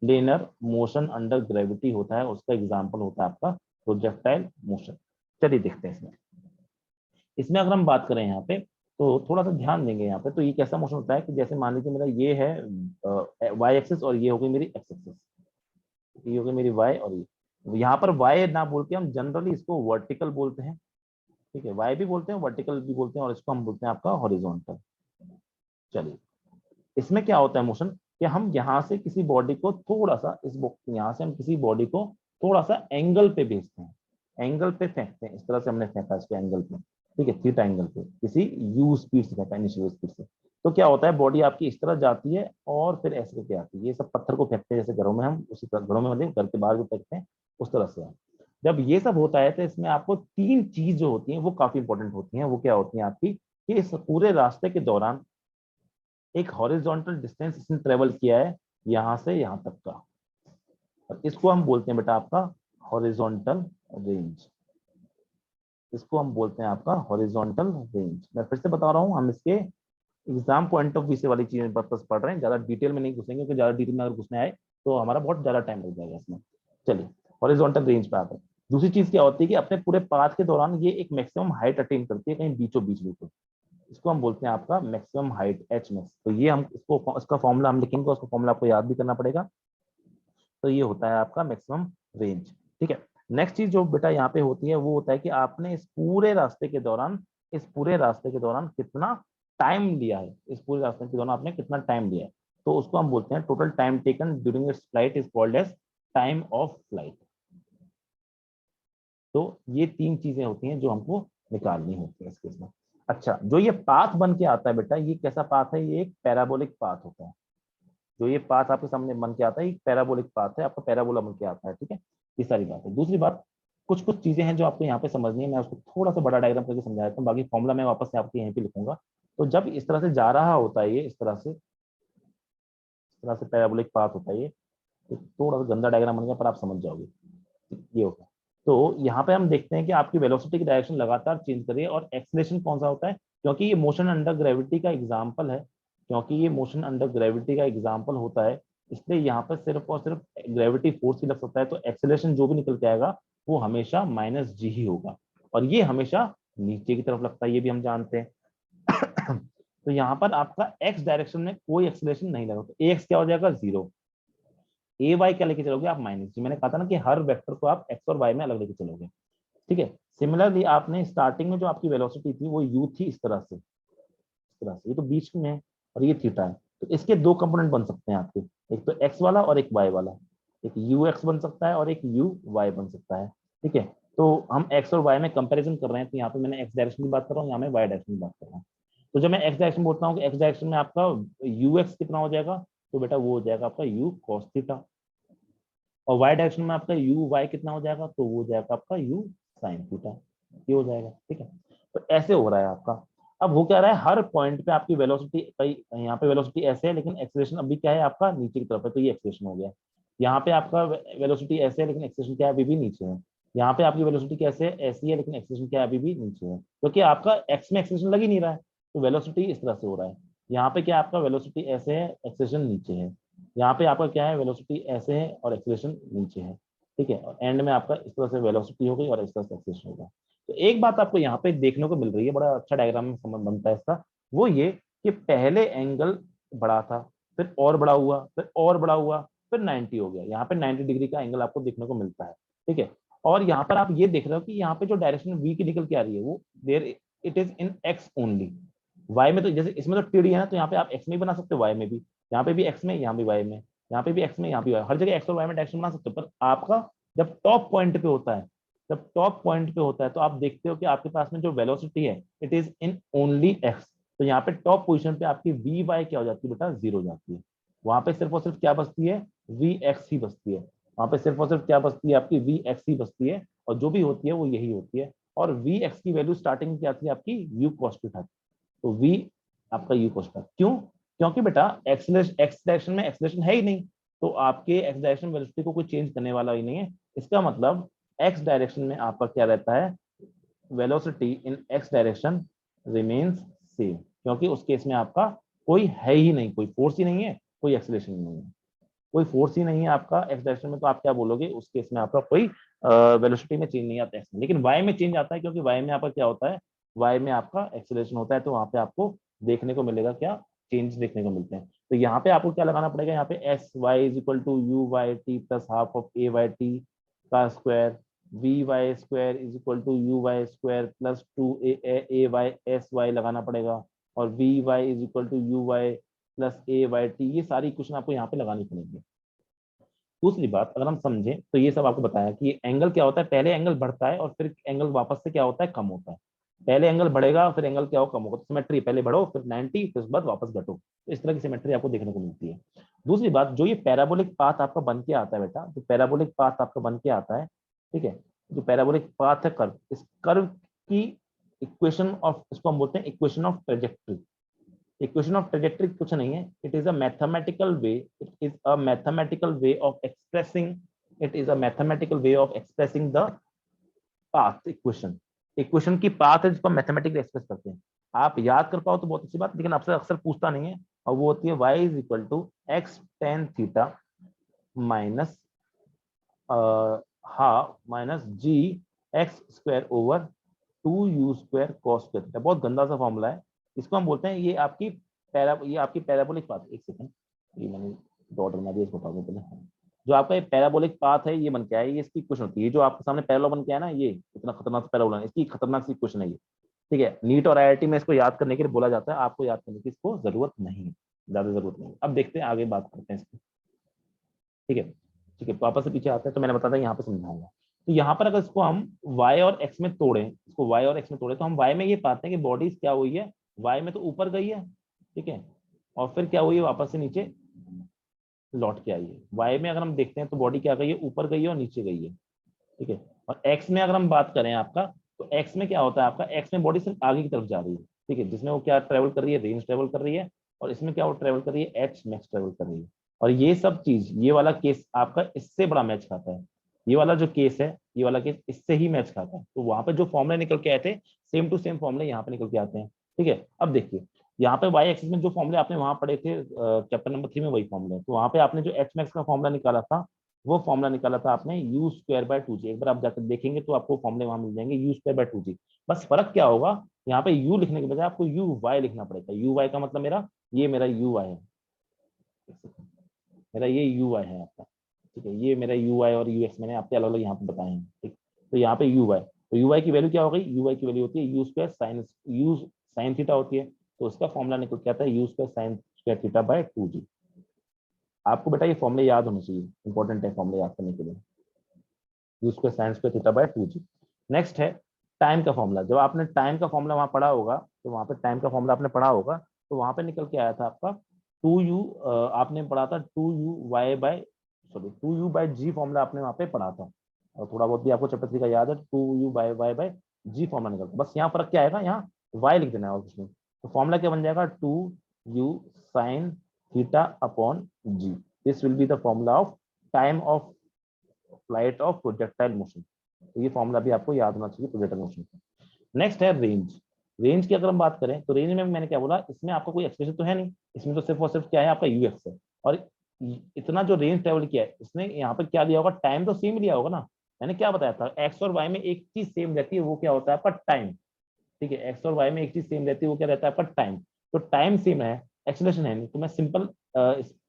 A: प्लेनर मोशन अंडर ग्रेविटी होता है, उसका एग्जांपल होता है आपका प्रोजेक्टाइल मोशन। चलिए देखते हैं इसमें। इसमें अगर हम बात करें यहाँ पे तो थोड़ा सा ध्यान देंगे यहाँ पे, तो ये कैसा मोशन होता है कि जैसे मान लीजिए मेरा ये है वाई एक्सिस और ये हो गई मेरी एक्स एक्सिस, ये हो गई मेरी वाई और ये। यहाँ पर वाई ना बोल के हम जनरली इसको वर्टिकल बोलते हैं। ठीक है, वाई भी बोलते हैं, वर्टिकल भी बोलते हैं, और इसको हम बोलते हैं आपका हॉरिजॉन्टल। चलिए इसमें क्या होता है मोशन कि हम यहाँ से किसी बॉडी को थोड़ा सा यहाँ से हम किसी बॉडी को थोड़ा सा एंगल पे भेजते हैं, एंगल पे फेंकते हैं, इस तरह से हमने फेंका इसको एंगल पे। ठीक है, थीटा एंगल पे किसी यू स्पीड से फेंका, इनिशियल स्पीड से। तो क्या होता है, बॉडी आपकी इस तरह जाती है और फिर ऐसे करके आती है। ये सब पत्थर को फेंकते हैं जैसे घरों में, हम उसी तरह घरों में मतलब घर के बाहर जो फेंकते हैं उस तरह से। जब ये सब होता है तो इसमें आपको तीन चीज जो होती हैं वो काफी इंपॉर्टेंट होती हैं। वो क्या होती हैं आपकी, कि इस पूरे रास्ते के दौरान एक हॉरिजॉन्टल डिस्टेंस इसने ट्रेवल किया है यहाँ से यहाँ तक का, और इसको हम बोलते हैं बेटा आपका हॉरिजॉन्टल रेंज। इसको हम बोलते हैं आपका हॉरिजॉन्टल रेंज। मैं फिर से बता रहा हूँ, हम इसके एग्जाम पॉइंट ऑफ व्यू से वाली चीजें बस पढ़ रहे हैं, ज्यादा डिटेल में नहीं घुसेंगे, क्योंकि ज्यादा डिटेल में अगर घुसने आए तो हमारा बहुत ज्यादा टाइम लग जाएगा इसमें। चलिए हॉरिजॉन्टल रेंज पे आते हैं। दूसरी चीज क्या होती है कि अपने पूरे पाथ के दौरान ये एक मैक्सिमम हाइट अटेन करती है कहीं बीचों बीच बिल्कुल, इसको हम बोलते हैं आपका मैक्सिमम हाइट एच मैक्स। तो ये हम इसको, इसका फॉर्मूला हम लिखेंगे, उसका फॉर्मूला आपको याद भी करना पड़ेगा। तो ये होता है आपका मैक्सिमम रेंज। ठीक है, नेक्स्ट चीज जो बेटा यहाँ पे होती है वो होता है कि आपने इस पूरे रास्ते के दौरान, इस पूरे रास्ते के दौरान कितना टाइम लिया है, इस पूरे रास्ते के दौरान आपने कितना टाइम लिया है, तो उसको हम बोलते हैं total time taken during its flight is called as time of flight. तो ये तीन चीजें होती हैं जो हमको निकालनी होती है इस केस में। अच्छा, जो ये पाथ बन के आता है बेटा, ये कैसा पाथ है, ये एक पैराबोलिक पाथ होता है। जो ये पाथ आपके सामने बन के आता है, एक पैराबोलिक पाथ है, आपका पैराबोला बन के आता है। ठीक है, ये सारी बात है। दूसरी बात, कुछ कुछ चीजें हैं जो आपको यहाँ पे समझनी है, मैं उसको थोड़ा सा बड़ा डायग्राम करके समझा देता हूँ, बाकी फॉर्मूला मैं वापस से आपको यहीं पे लिखूंगा। तो जब इस तरह से जा रहा होता है ये, इस तरह से, इस तरह से पैराबोलिक पाथ होता है ये, तो थोड़ा सा गंदा डायग्राम बन गया पर आप समझ जाओगे, ये होगा। तो यहाँ पे हम देखते हैं कि आपकी वेलोसिटी की डायरेक्शन लगातार चेंज कर रही है, और एक्सेलरेशन कौन सा होता है, क्योंकि ये मोशन अंडर ग्रेविटी का एग्जाम्पल है, क्योंकि ये मोशन अंडर ग्रेविटी का एग्जाम्पल होता है, इसलिए यहाँ पर सिर्फ और सिर्फ ग्रेविटी फोर्स ही लग सकता है, तो एक्सेलरेशन जो भी निकल के आएगा वो हमेशा माइनस जी ही होगा, और ये हमेशा नीचे की तरफ लगता है, ये भी हम जानते हैं। तो यहाँ पर आपका एक्स डायरेक्शन में कोई एक्सेलरेशन नहीं लगा, तो एक्स क्या हो जाएगा 0, ए वाई क्या लेके चलोगे आप माइनस जी, मैंने कहा था ना कि हर वेक्टर को आप एक्स और वाई में अलग लेके चलोगे, ठीक है। सिमिलरली आपने स्टार्टिंग में जो आपकी वेलोसिटी थी वो यू थी, इस तरह से, ये तो बीच में है और ये थीटा है, तो इसके दो कंपोनेंट बन सकते हैं आपके, एक तो एक्स वाला और एक वाई वाला, एक यू एक्स बन सकता है और एक यू वाई बन सकता है, ठीक है। तो हम एक्स और वाई में कंपैरिजन कर रहे हैं, तो यहाँ पे मैंने एक्स डायरेक्शन की बात कर रहा हूँ, यहाँ मैं वाई डायरेक्शन की बात कर रहा हूँ। तो जब मैं एक्स डायरेक्शन बोलता हूँ कि एक्स डायरेक्शन में आपका यू एक्स कितना हो जाएगा, तो बेटा वो हो जाएगा आपका यू कॉस थीटा, और वाई डायरेक्शन में आपका यू वाई कितना हो जाएगा, तो वो हो जाएगा आपका यू साइन थीटा, ये हो जाएगा, ठीक है। तो ऐसे हो रहा है आपका। अब हो क्या रहा है, हर पॉइंट पे आपकी वेलोसिटी, यहाँ पे वेलोसिटी ऐसे है लेकिन एक्सेलरेशन अभी क्या है आपका नीचे की तरफ है, तो ये एक्सेलरेशन हो गया। यहाँ पे आपका वेलोसिटी ऐसे है लेकिन एक्सेलरेशन क्या है अभी भी नीचे है। यहाँ पे आपकी वेलोसिटी कैसे है, ऐसी है लेकिन एक्सेलरेशन क्या है अभी भी नीचे है, क्योंकि आपका एक्स में एक्सेलरेशन लग ही नहीं रहा है, तो वेलोसिटी इस तरह से हो रहा है। यहाँ पे क्या आपका वेलोसिटी ऐसे है, एक्सेलरेशन नीचे है। यहाँ पे आपका क्या है, वेलोसिटी ऐसे है और एक्सेलरेशन नीचे है, ठीक है। और एंड में आपका इस तरह से वेलोसिटी हो गई और इस तरह से एक्सेलरेशन होगा। तो एक बात आपको यहाँ पे देखने को मिल रही है, बड़ा अच्छा डायग्राम में समझ बनता है इसका, वो ये कि पहले एंगल बड़ा था, फिर और बड़ा हुआ, फिर और बड़ा हुआ, फिर 90 हो गया। यहाँ पे 90 डिग्री का एंगल आपको देखने को मिलता है, ठीक है। और यहाँ पर आप ये देख रहे हो कि यहाँ पे जो डायरेक्शन वी की निकल के आ रही है वो there it is in X only. Y में तो जैसे इसमें तो टीडी है ना, तो यहाँ पे आप एक्स में भी बना सकते हो, वाई में भी, यहाँ पे भी एक्स में, यहाँ भी वाई में, यहाँ पे भी एक्स में, यहाँ भी वाई, हर जगह एक्स और वाई में डायरेक्शन बना सकते हो। पर आपका जब टॉप पॉइंट पे होता है, जब टॉप पॉइंट पे होता है तो आप देखते हो कि आपके पास में जो वेलोसिटी है it is in only x. तो यहाँ पे टॉप पोजीशन पे आपकी वी वाई क्या हो जाती है बेटा, 0 हो जाती है। वहां पे सिर्फ और सिर्फ क्या बचती है, वी एक्स ही बचती है। वहां पे सिर्फ और सिर्फ क्या बचती है, आपकी वी एक्स ही बचती है, और जो भी होती है वो यही होती है। और वी एक्स की वैल्यू स्टार्टिंग में क्या थी आपकी, यू कॉस थीटा। तो वी आपका यू कॉस थीटा क्यों, क्योंकि बेटा एक्सेलरेशन, एक्स डायरेक्शन में एक्सेलरेशन है ही नहीं, तो आपके एक्स डायरेक्शन वेलोसिटी को कोई चेंज करने वाला ही नहीं है। इसका मतलब एक्स डायरेक्शन में आपका क्या रहता है, वेलोसिटी इन एक्स डायरेक्शन रिमेन्स सेम, क्योंकि उस केस में आपका कोई है ही नहीं, कोई फोर्स ही नहीं है, कोई एक्सेलरेशन नहीं है, कोई फोर्स ही नहीं है आपका एक्स डायरेक्शन में, तो आप क्या बोलोगे उस केस में आपका कोई वेलोसिटी में चेंज नहीं आता एक्स में। लेकिन वाई में चेंज आता है, क्योंकि वाई में आपका क्या होता है, वाई में आपका एक्सेलरेशन होता है, तो वहां पे आपको देखने को मिलेगा क्या, चेंज देखने को मिलते हैं। तो यहाँ पे आपको क्या लगाना पड़ेगा, यहाँ पे s y is equal to you y t plus half of a y t का square, v y square is equal to you y square plus two a y s y लगाना पड़ेगा, और v Y is equal to you Y plus A y t, ये सारी equation आपको यहाँ पे लगानी पड़ेगी। दूसरी बात अगर हम समझें तो ये सब आपको बताया कि ये एंगल क्या होता है, पहले एंगल बढ़ता है और फिर एंगल वापस से क्या होता है, कम होता है। पहले एंगल बढ़ेगा फिर एंगल क्या हो, कम होगा, तो सिमेट्री, पहले बढ़ो फिर 90 फिर उसके बाद वापस घटो, तो इस तरह की सिमेट्री आपको देखने को मिलती है। दूसरी बात, जो ये पैराबोलिक पाथ आपका बन के आता है बेटा, जो पैराबोलिक पाथ आपका बन के आता है, ठीक है, जो पैराबोलिक पाथ है कर्व, इस कर्व की इक्वेशन ऑफ, इसको हम बोलते हैं equation of trajectory. Equation of trajectory कुछ नहीं है, it is a mathematical way, it is a mathematical way of expressing, it is a mathematical way of expressing the path equation. Equation की path है जिसको मैथमेटिकली एक्सप्रेस करते हैं। आप याद कर पाओ तो बहुत अच्छी बात, लेकिन आपसे अक्सर पूछता नहीं है, और वो होती है y is equal to X tan theta minus half minus G X square over 2u² cos square theta. बहुत गंदा सा फॉर्मूला है, इसको हम बोलते हैं, ये आपकी ये आपकी पैराबोलिक पाथ, एक सेकंड, ये मैंने डॉट बना दिया, इसको बता दूं पहले। जो आपका ये पैराबोलिक पाथ है ये बन के आया, ये इसकी क्वेश्चन होती है, जो आपके सामने पैरेलल बन के आया ना, ये इतना खतरनाक पैरेलल है, इसकी खतरनाक सी क्वेश्चन है ये, ठीक है। नीट और आईआईटी में इसको याद करने के लिए बोला जाता है, आपको याद करने की इसको जरूरत नहीं है, ज्यादा जरूरत नहीं। अब देखते हैं आगे बात करते हैं इसकी, ठीक है, ठीक है। वापस से पीछे आते हैं, तो मैंने बताया यहाँ पे समझाऊंगा। तो यहाँ पर अगर इसको हम y और x में तोड़ें, इसको y और x में तोड़ें, तो हम y में ये पाते हैं कि बॉडीज क्या हुई है, y में तो ऊपर गई है, ठीक है, और फिर क्या हुई है, वापस से नीचे लौट के आई है। y में अगर हम देखते हैं तो बॉडी क्या गई है, ऊपर गई है और नीचे गई है, ठीक है। और x में अगर हम बात करें आपका, तो x में क्या होता है आपका, x में बॉडी सिर्फ आगे की तरफ जा रही है, ठीक है, जिसमें वो क्या ट्रेवल कर रही है, रेंज ट्रेवल कर रही है, और इसमें क्या वो ट्रेवल कर रही है, एच मैक्स ट्रेवल कर रही है। और ये सब चीज, ये वाला केस आपका इससे बड़ा मैच खाता है, ये वाला जो केस है, ये वाला केस इससे ही मैच खाता है। तो वहां पर जो फॉर्मुले निकल के आए थे, सेम टू सेम फॉर्मुले यहाँ पे निकल के आते हैं, ठीक है। अब देखिए यहाँ पे वाई एक्सिस में जो फॉर्मूले आपने वहां पढ़े थे चैप्टर नंबर 3 में, वही फॉर्मूले, तो वहां पे आपने जो एच मैक्स का फॉर्मूला निकाला था, वो फॉर्मूला निकाला था आपने यू स्क्वायर बाय 2g। एक बार आप जाकर देखेंगे तो आपको फॉर्मूले वहां मिल जाएंगे यू स्क्वायर बाय 2g। बस फर्क क्या होगा, यहाँ पे यू लिखने के बजाय आपको यू वाई लिखना पड़ेगा। यू वाई का मतलब मेरा यू वाई है, मेरा ये यू आई है आपका, ठीक है। ये मेरा यू आई और यू एक्स मैंने आपके अलग अलग यहाँ पे बताए हैं, ठीक। तो यहाँ पे यू आई, तो यू आई की वैल्यू क्या हो गई, यू आई की वैल्यू होती है you square sign, you sine theta होती है, तो उसका फॉर्मूला निकल के आता है you square sine square theta by 2g। आपको बेटा ये फॉर्मूले याद होने चाहिए, इंपॉर्टेंट है फॉर्मूले याद करने के लिए, you square sine square theta by 2g। Next है टाइम का फॉर्मूला। जब आपने टाइम का फॉर्मूला वहां पढ़ा होगा, तो वहां पे टाइम का फॉर्मूला आपने पढ़ा होगा, तो वहां पे निकल के आया था आपका 2u, आपने पढ़ा था 2u y by, sorry 2u by g formula आपने वहां पे पढ़ा था, और थोड़ा बहुत भी आपको चैप्टर 3 का याद है, 2u bye Y bye g formula निकलता। बस यहाँ फर्क क्या आएगा, यहाँ y लिख देना है और कुछ नहीं। तो फॉर्मूला क्या बन जाएगा, 2u sine theta upon G. This will be the formula of time of flight of projectile motion. तो ये फॉर्मूला भी आपको याद होना चाहिए प्रोजेक्टाइल मोशन का। नेक्स्ट है रेंज। रेंज की अगर हम बात करें तो रेंज में मैंने क्या बोला, इसमें आपका कोई एक्सप्रेशन तो है नहीं, इसमें तो सिर्फ और सिर्फ क्या है आपका यूएक्स है। और इतना जो रेंज ट्रेवल किया है इसने, यहाँ पर क्या दिया होगा, टाइम तो सेम लिया होगा ना। मैंने क्या बताया था, एक्स और वाई में एक चीज सेम रहती है, वो क्या होता है आपका टाइम, ठीक है। एक्स और वाई में एक चीज सेम रहती है, वो क्या रहता है आपका टाइम। तो टाइम सेम है, एक्सेलरेशन है नहीं, तो मैं सिंपल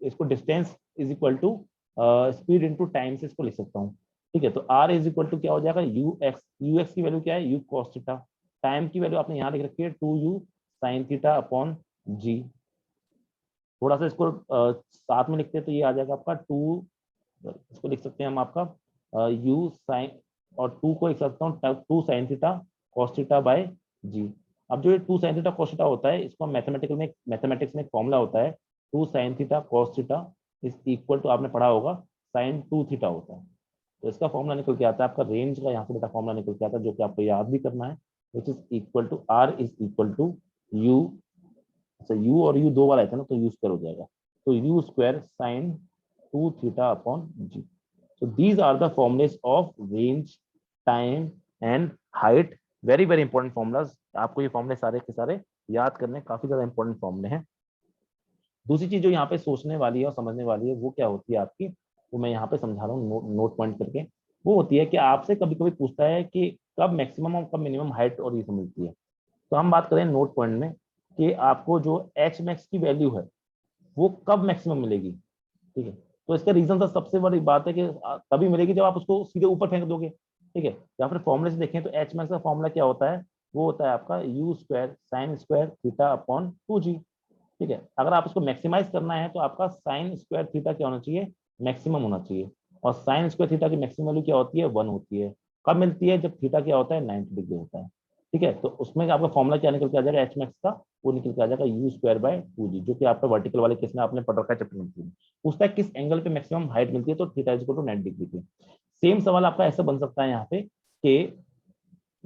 A: इसको distance is equal to speed into time से इसको लिख सकता हूँ, ठीक है। तो आर इज इक्वल टू क्या हो जाएगा, यू एक्स, यू एक्स की वैल्यू क्या है, यू कॉस थीटा, टाइम की वैल्यू आपने यहाँ लिख रखी है 2u साइन थीटा अपॉन जी। थोड़ा सा इसको साथ में लिखते हैं तो ये आ जाएगा आपका 2, इसको लिख सकते हैं हम आपका यू साइन, और 2 को लिख सकता हूँ 2 sine theta cos theta by g. अब जो ये 2 साइन थीटा कॉस थीटा होता है, इसको मैथमेटिक्स में एक फॉर्मूला होता है, 2 sine theta cos theta is equal to, आपने पढ़ा होगा, साइन 2 थीटा होता है। तो इसका फॉर्मूला निकल के आता है आपका रेंज का, यहाँ से बेटा फॉर्मूला निकल के आता है, जो कि आपको याद भी करना है, which is equal to R is equal to U, अच्छा यू और यू दो बार आया था ना, तो यू स्क्वायर हो जाएगा, तो यू स्क्वायर साइन 2 थीटा upon G. So these are the formulas of range, time and height. Very very important formulas. आपको ये फॉर्मूले सारे के सारे याद करने, काफी ज्यादा इंपॉर्टेंट फॉर्मूले हैं। दूसरी चीज जो यहाँ पे सोचने वाली है और समझने वाली है, वो क्या होती है आपकी, वो मैं यहाँ पे समझा रहा हूँ नोट पॉइंट करके। वो होती है कि आपसे कभी कभी पूछता है कि कब मैक्सिमम और कब मिनिमम हाइट और ये सब मिलती है। तो हम बात करें नोट पॉइंट में कि आपको जो एच मैक्स की वैल्यू है वो कब मैक्सिमम मिलेगी, ठीक है। तो इसका रीजन था, सबसे बड़ी बात है कि तभी मिलेगी जब आप उसको सीधे ऊपर फेंक दोगे, ठीक है। या फिर फॉर्मूले से देखें तो एच मैक्स का फॉर्मूला क्या होता है, वो होता है आपका you square sine square theta upon 2g, ठीक है। अगर आप इसको मैक्सिमाइज करना है तो आपका साइन स्क्वायर थीटा क्या होना चाहिए, मैक्सिमम होना चाहिए। और साइन स्क्वायर थीटा की मैक्सिमम वैल्यू क्या होती है, 1 होती है। कब मिलती है, जब थीटा क्या होता है, 90 डिग्री होता है, ठीक है। तो उसमें आपका फॉर्मूला क्या निकल के आ जाएगा एच मैक्स का, वो निकल के आ जाएगा यू स्क्वायर बाय 2g, जो कि आपका वर्टिकल वाले केस में आपने पढ़ रखा है चैप्टर नंबर 3। पूछता है किस एंगल पे मैक्सिमम हाइट मिलती है, तो theta is equal to 90 degree पे। सेम सवाल आपका ऐसा बन सकता है यहाँ पे कि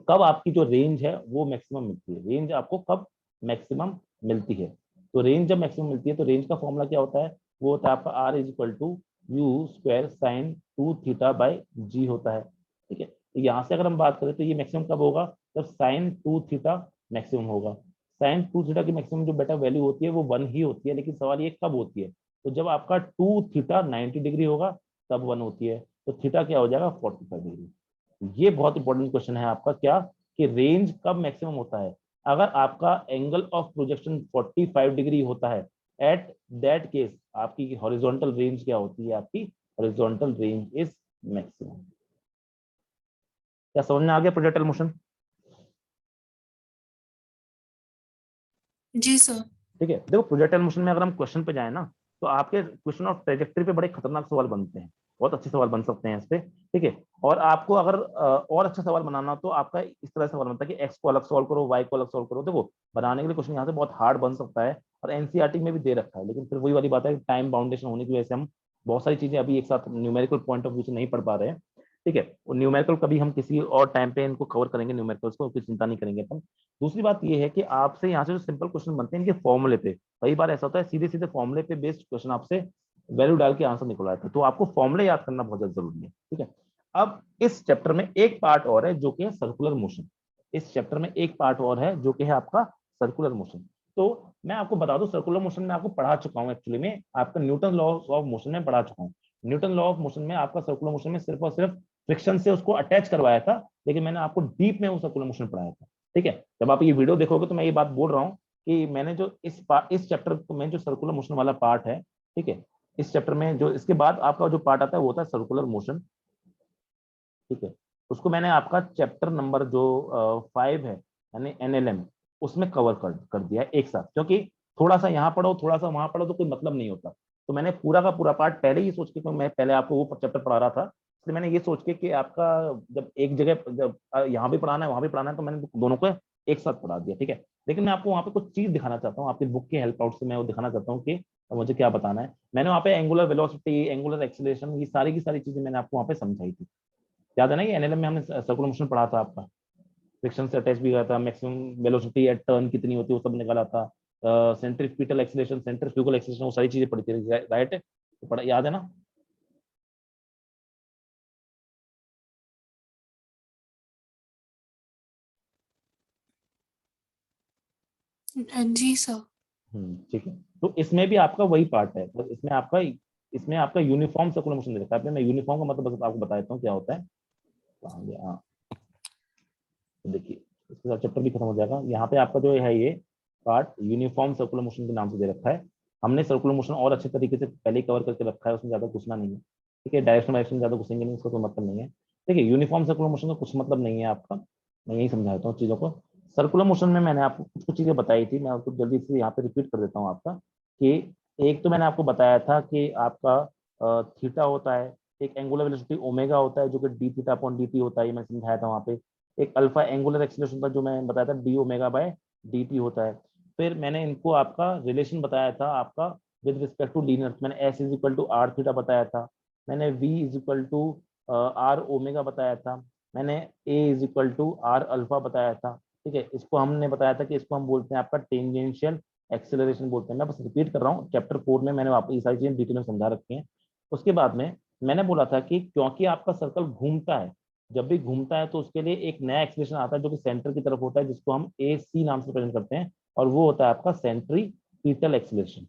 A: कब आपकी जो रेंज है वो मैक्सिमम मिलती है, रेंज आपको कब मैक्सिमम मिलती है। तो रेंज जब मैक्सिमम मिलती है तो रेंज का फॉर्मूला क्या होता है, वो होता है आपका r is equal to u square sine 2 theta by g होता है, ठीक है। तो यहाँ से अगर हम बात करें तो ये मैक्सिमम कब होगा, जब साइन 2 थीटा मैक्सिमम होगा। साइन 2 थीटा की मैक्सिमम जो बेटा वैल्यू होती है वो 1 ही होती है, लेकिन सवाल ये कब होती है, तो जब आपका 2 थीटा 90 डिग्री होगा तब 1 होती है, तो थीटा क्या हो जाएगा 45 डिग्री। ये बहुत इंपॉर्टेंट क्वेश्चन है आपका, क्या कि रेंज कब मैक्सिमम होता है, अगर आपका एंगल ऑफ प्रोजेक्शन 45 डिग्री होता है, एट दैट केस आपकी हॉरिजॉन्टल रेंज क्या होती है, आपकी हॉरिजॉन्टल रेंज इज मैक्सिमम। क्या समझ में आ गया प्रोजेक्टाइल मोशन?
B: जी सर।
A: ठीक है, देखो प्रोजेक्टाइल मोशन में अगर हम क्वेश्चन पे जाए ना, तो आपके क्वेश्चन ऑफ ट्रेजेक्टरी पे बड़े खतरनाक सवाल बनते हैं, बहुत अच्छे सवाल बन सकते हैं इस पे, ठीक है। और आपको अगर और अच्छा सवाल बनाना तो आपका इस तरह से सवाल बनता है कि एक्स को अलग सॉल्व करो, वाई को अलग सॉल्व करो। देखो बनाने के लिए क्वेश्चन यहाँ से बहुत हार्ड बन सकता है, और एनसीईआरटी में भी दे रखा है, लेकिन फिर वही वाली बात है, टाइम बाउंडेशन होने की वजह से हम बहुत सारी चीजें अभी एक साथ न्यूमेरिकल पॉइंट ऑफ व्यू से नहीं पढ़ पा रहे हैं, ठीक है। और न्यूमेरिकल कभी हम किसी और टाइम पे इनको कवर करेंगे, न्यूमेरिकल्स को कोई चिंता नहीं करेंगे अपन। दूसरी बात ये है कि आपसे यहाँ से जो सिंपल क्वेश्चन बनते हैं इनके फॉर्मूले पे, कई बार ऐसा होता है सीधे सीधे फॉर्मूले पे बेस्ड क्वेश्चन आपसे वैल्यू डाल के आंसर निकल आता है, तो आपको फॉर्मूले याद करना बहुत ज्यादा जरूरी है, ठीक है। अब इस चैप्टर में एक पार्ट और है जो कि है सर्कुलर मोशन। इस चैप्टर में एक पार्ट और है जो कि है आपका सर्कुलर मोशन। तो मैं आपको बता दूं, सर्कुलर मोशन में आपको पढ़ा चुका हूं एक्चुअली में, आपका न्यूटन लॉ ऑफ मोशन में पढ़ा चुका हूं। न्यूटन लॉ ऑफ मोशन में आपका सर्कुलर मोशन में सिर्फ और सिर्फ फ्रिक्शन से उसको अटैच करवाया था, लेकिन मैंने आपको डीप में वो सर्कुलर मोशन पढ़ाया था। ठीक है, जब आप ये वीडियो देखोगे तो मैं ये बात बोल रहा हूँ कि मैंने जो इस चैप्टर में जो सर्कुलर मोशन वाला पार्ट है, ठीक है, इस चैप्टर में जो इसके बाद आपका जो पार्ट आता है वो होता है सर्कुलर मोशन। ठीक है, उसको मैंने आपका चैप्टर नंबर जो 5 है यानी एनएलएम, उसमें कवर कर दिया है एक साथ, क्योंकि थोड़ा सा यहाँ पढ़ो थोड़ा सा वहां पढ़ो तो कोई मतलब नहीं होता। तो मैंने पूरा का पूरा पार्ट पहले ही सोच के, मैं पहले आपको वो चैप्टर पढ़ा रहा था, इसलिए मैंने ये सोच के कि आपका जब एक जगह जब यहाँ भी पढ़ाना है वहां भी पढ़ाना है, तो मैंने दोनों को एक साथ पढ़ा दिया। ठीक है, लेकिन मैं आपको वहाँ पे कुछ चीज दिखाना चाहता हूँ, आपकी बुक के हेल्प आउट से मैं वो दिखाना चाहता हूँ कि मुझे क्या बताना है। मैंने वहाँ पे एंगुलर वेलोसिटी, एंगुलर एक्सीलरेशन, ये सारी की सारी चीजें मैंने आपको वहाँ पे समझाई थी। याद है ना, ये एनएलएम में हमने सर्कुलर मोशन पढ़ा था आपका, फ्रिक्शन से अटैच भी किया था, मैक्सिमम वेलोसिटी एट टर्न कितनी होती है वो सब निकाला था, सेंट्रीपिटल एक्सीलरेशन, सेंट्रीफ्यूगल एक्सीलरेशन, वो सारी चीजें पढ़ी थी, राइट है, तो पढ़ा याद है ना।
B: जी सर।
A: ठीक है, तो इसमें भी आपका वही पार्ट है, बस इसमें आपका यूनिफॉर्म सर्कुलर मोशन दे रखा है। मैं यूनिफॉर्म का मतलब बस आपको बता देता हूँ क्या होता है। कहाँ गया? हाँ, तो देखिए इसके साथ चैप्टर भी खत्म हो जाएगा। यहाँ पे आपका जो है ये पार्ट यूनिफॉर्म सर्कुलर मोशन के नाम से दे रखा है। हमने सर्कुलर मोशन और अच्छे तरीके से पहले कवर करके रखा है, उसमें ज्यादा घुसना नहीं है। ठीक है, डायरेक्शन ज्यादा घुसेंगे नहीं, उसका कोई मतलब नहीं है। देखिए यूनिफॉर्म सर्कुलर मोशन का कुछ मतलब नहीं है आपका, मैं यही समझाता हूँ चीजों को। सर्कुलर मोशन में मैंने आपको कुछ कुछ चीजें बताई थी, मैं आपको जल्दी से यहाँ पे रिपीट कर देता हूँ आपका, कि एक तो मैंने आपको बताया था कि आपका थीटा होता है, एक एंगुलर वेलोसिटी ओमेगा होता है जो कि D theta upon d T होता है, ये मैं समझाया था वहाँ पे। एक अल्फा एंगुलर एक्सीलरेशन था जो मैं बताया था, D omega by D T होता है। फिर मैंने इनको आपका रिलेशन बताया था आपका विद रिस्पेक्ट टू लीनियर, मैंने s is equal to r theta बताया था, मैंने v is equal to r omega बताया था, मैंने a is equal to r alpha बताया था। ठीक है, इसको हमने बताया था कि इसको हम बोलते हैं आपका टेंजेंशियल एक्सेलरेशन बोलते हैं। मैं बस रिपीट कर रहा हूँ, चैप्टर 4 में मैंने आपको ये सारी चीजें डिटेल में समझा रखी हैं। उसके बाद में मैंने बोला था कि क्योंकि आपका सर्कल घूमता है, जब भी घूमता है तो उसके लिए एक नया एक्सप्रेशन आता है जो कि सेंटर की तरफ होता है, जिसको हम ए सी नाम से प्रेजेंट करते हैं, और वो होता है आपका सेंट्रीपिटल एक्सीलरेशन।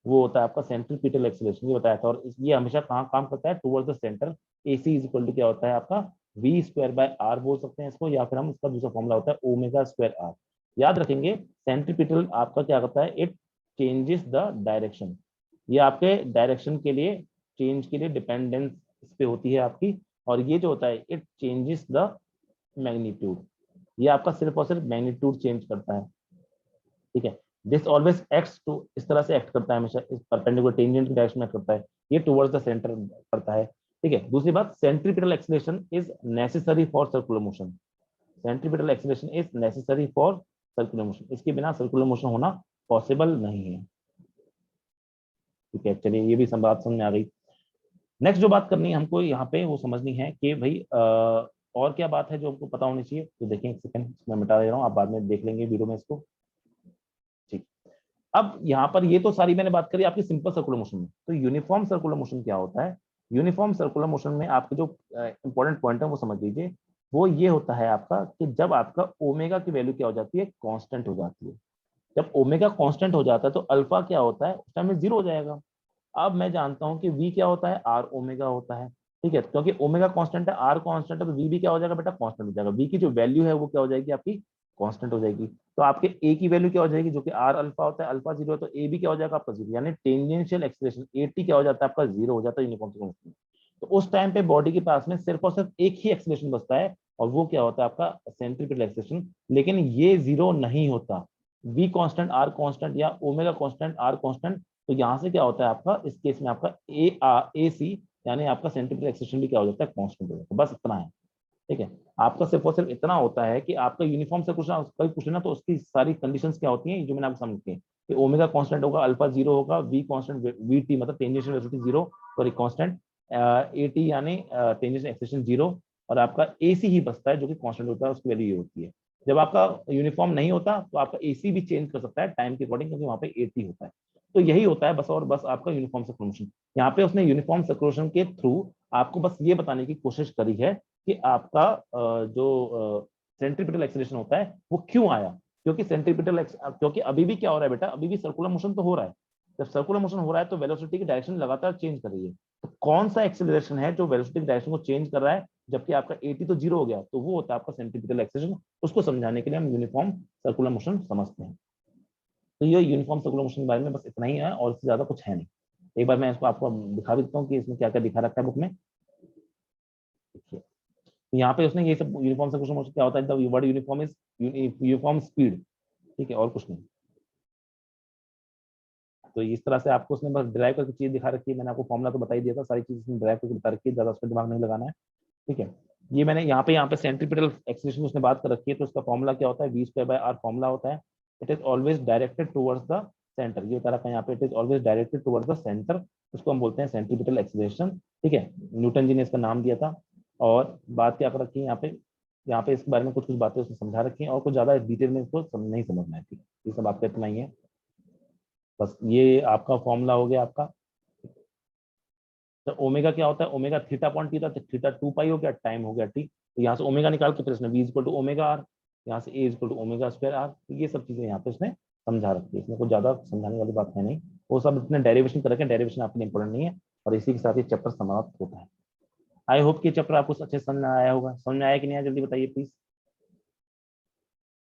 A: वो होता है आपका सेंट्रीपिटल एक्सीलरेशन, ये बताया था। और ये हमेशा कहाँ काम करता है, towards the centre. A C is equal to क्या होता है आपका वी स्क्वायर बाय आर बोल सकते हैं इसको, या फिर हम इसका दूसरा फॉर्मुला होता है ओमेगा स्क्वायर आर। याद रखेंगे, सेंट्रीपिटल आपका क्या करता है, इट चेंजेस द डायरेक्शन। ये आपके डायरेक्शन के लिए, चेंज के लिए डिपेंडेंस इस पे होती है आपकी। और ये जो होता है इट चेंजेस द मैग्नीट्यूड, ये आपका सिर्फ और सिर्फ मैग्नीट्यूड चेंज करता है। ठीक है, दिस ऑलवेज एक्ट्स टू, इस तरह से एक्ट करता है हमेशा, इस परपेंडिकुलर टेंजेंट की डायरेक्शन में करता है, ये टुवर्ड्स द सेंटर करता है। ठीक है, दूसरी बात, centripetal acceleration is necessary for circular motion. Centripetal acceleration is necessary for circular motion, इसके बिना सर्कुलर मोशन होना पॉसिबल नहीं है। ठीक है, चलिए ये भी बात समझ में आ गई। नेक्स्ट जो बात करनी है हमको यहाँ पे वो समझनी है कि भाई और क्या बात है जो हमको पता होनी चाहिए। तो देखें, एक सेकंड मैं मिटा दे रहा हूँ, आप बाद में देख लेंगे वीडियो में इसको। ठीक, अब यहाँ पर ये तो सारी मैंने बात करी आपकी सिंपल सर्कुलर मोशन में। तो यूनिफॉर्म सर्कुलर मोशन क्या होता है? यूनिफॉर्म सर्कुलर मोशन में आपके जो इंपॉर्टेंट पॉइंट है वो समझ लीजिए। वो ये होता है आपका कि जब आपका ओमेगा की वैल्यू क्या हो जाती है, कांस्टेंट हो जाती है। जब ओमेगा कांस्टेंट हो जाता है तो अल्फा क्या होता है, उस टाइम में जीरो हो जाएगा। अब मैं जानता हूं कि v क्या होता है, आर ओमेगा होता है। ठीक है, क्योंकि ओमेगा कांस्टेंट है, आर कांस्टेंट है, तो v भी क्या हो जाएगा बेटा, कांस्टेंट हो जाएगा। v की जो वैल्यू है वो क्या हो जाएगी आपकी, कांस्टेंट हो जाएगी। तो आपके a की वैल्यू क्या हो जाएगी, जो कि आर अल्फा होता है, अल्फा जीरो है, तो a भी क्या हो जाएगा आपका जीरो, यानी टेंजेंशियल एक्सीलरेशन at क्या हो जाता है आपका, जीरो हो जाता है यूनिफॉर्म सर्कुलर मोशन। तो उस टाइम पे बॉडी के पास में सिर्फ और सिर्फ एक ही एक्सीलरेशन बचता है, और वो क्या होता है आपका सेंट्रीपिटल एक्सीलरेशन। लेकिन ये जीरो नहीं होता, v कांस्टेंट आर कांस्टेंट या ओमेगा कांस्टेंट आर कांस्टेंट। तो यहाँ से क्या होता है आपका, इस केस में आपका ए सी यानी आपका सेंट्रीपिटल एक्सीलरेशन भी क्या हो जाता है, कांस्टेंट हो जाता है। बस इतना है। ठीक है, आपका सिर्फ और सिर्फ इतना होता है कि आपका यूनिफॉर्म से कुछ ना, तो उसकी सारी कंडीशंस क्या होती हैं जो मैंने आपको समझ की कि ओमेगा कांस्टेंट होगा, अल्फा जीरो होगा, वी कांस्टेंट, वी टी मतलब tangential velocity zero, sorry constant, A T यानी टेंजेंशियल एक्सीलरेशन जीरो, और आपका ए सी ही बचता है जो कि कांस्टेंट होता है, उसकी वैल्यू ये होती है। जब आपका यूनिफॉर्म नहीं होता तो आपका ए सी भी चेंज कर सकता है टाइम के अकॉर्डिंग, क्योंकि वहाँ पे ए टी होता है। तो यही होता है बस और बस आपका यूनिफॉर्म सर्कुलेशन। यहाँ पे उसने यूनिफॉर्म सर्कुलेशन के थ्रू आपको बस ये बताने की कोशिश करी है कि आपका जो सेंट्रीपिटल एक्सीलरेशन होता है वो क्यों आया। क्योंकि सेंट्रीपिटल क्योंकि अभी भी क्या हो रहा है बेटा, अभी भी सर्कुलर मोशन तो हो रहा है। जब सर्कुलर मोशन हो रहा है तो वेलोसिटी की डायरेक्शन लगातार चेंज कर रही है। तो कौन सा एक्सेलरेशन है जो वेलोसिटी की डायरेक्शन को चेंज कर रहा है, जबकि आपका 80 तो जीरो हो गया, तो वो होता है आपका सेंट्रीपिटल एक्सेलरेशन। उसको समझाने के लिए हम यूनिफॉर्म सर्कुलर मोशन समझते हैं। तो ये यूनिफॉर्म सर्कुलर मोशन के बारे में बस इतना ही है, और इससे ज्यादा कुछ है नहीं। एक बार मैं इसको आपको दिखा भी देता हूँ कि इसमें क्या क्या दिखा रखा है बुक में। देखिए, तो यहाँ पे उसने ये सब यूनिफॉर्म सर्कुलर मोशन क्या होता है, the word uniform is uniform speed, ठीक है, और कुछ नहीं। तो इस तरह से आपको उसने बस ड्राइव करके चीज दिखा रखी है। मैंने आपको फॉर्मुला तो बता ही दिया था, सारी चीज उसने ड्राइव करके बता रखी है, ज्यादा उसमें दिमाग नहीं लगाना है, ठीक है। ये मैंने यहाँ पे सेंट्रीपिटल एक्सीलरेशन उसने बात कर रखी है, तो उसका फॉर्मुला क्या होता है, V square by R formula होता है। It is always directed towards the centre, ये बता रखा है यहाँ पे, it is always directed towards the centre, उसको हम बोलते हैं सेंट्रीपिटल एक्सीलरेशन, ठीक है। न्यूटन जी ने इसका नाम दिया था। और बात क्या कर रखी है यहाँ पे इसके बारे में कुछ कुछ बातें उसने समझा रखी हैं, और कुछ ज्यादा डिटेल में इसको नहीं समझना है, ठीक है। ये सब आपका इतना ही है, बस ये आपका फॉर्मूला हो गया आपका। तो ओमेगा क्या होता है, ओमेगा थीटा अपॉन टी था, तो थीटा 2 पाई हो गया, टाइम हो गया टी। तो यहाँ से ओमेगा निकाल के फिर इसने v equal to omega r, यहाँ से a equal to omega square r. तो ये सब चीजें यहाँ पे उसने समझा रखी है, इसमें कुछ ज्यादा समझाने वाली बात है नहीं। वो सब इतने डेरिवेशन कर रखे हैं, डेरिवेशन आपके लिए इंपॉर्टेंट नहीं है। और इसी के साथ ये चैप्टर समाप्त होता है। आई होप कि चैप्टर आपको अच्छे से समझ में आया होगा। समझ में आया कि नहीं आया, जल्दी बताइए प्लीज।